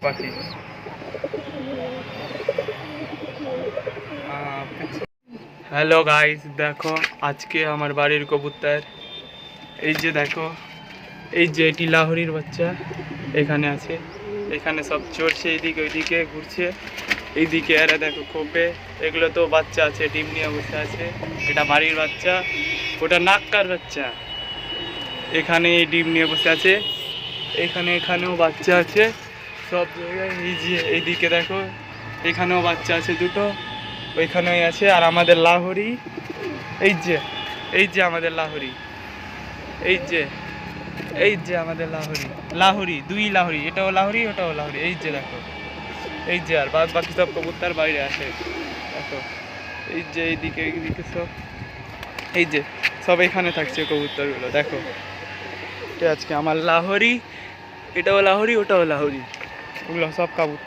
পাখি। Hello guys, দেখো আজকে আমার বাড়ির কবুতর। এই যে দেখো, এই যে এটি লাহোরির বাচ্চা এখানে আছে। এখানে সব চড়ছে, এইদিকে ওইদিকে ঘুরছে। এইদিকে এরা দেখো খোপে, এগুলো তো বাচ্চা আছে, ডিম নিয়ে বসে আছে। এটা বাড়ির বাচ্চা, ওটা নাক্কার বাচ্চা। এখানে ডিম নিয়ে বসে আছে। এখানেও বাচ্চা আছে সব জায়গায়। এই যে এইদিকে দেখো, এখানেও বাচ্চা আছে দুটো, ওইখানেই আছে। আর আমাদের লাহোরি, এই যে আমাদের লাহোরি, এই যে আমাদের লাহোরি, দুই লাহোরি, এটাও লাহোরি ওটাও লাহোরি। এই যে দেখো, এই যে আর বাকি সব কবুতর বাইরে আছে দেখো। এই যে এইদিকে সব, এই যে সব এখানে থাকছে কবুতরগুলো দেখো। এটা আজকে আমার লাহোরি, এটাও লাহোরি ওটাও লাহোরি, ওগুলো সব কবুতর।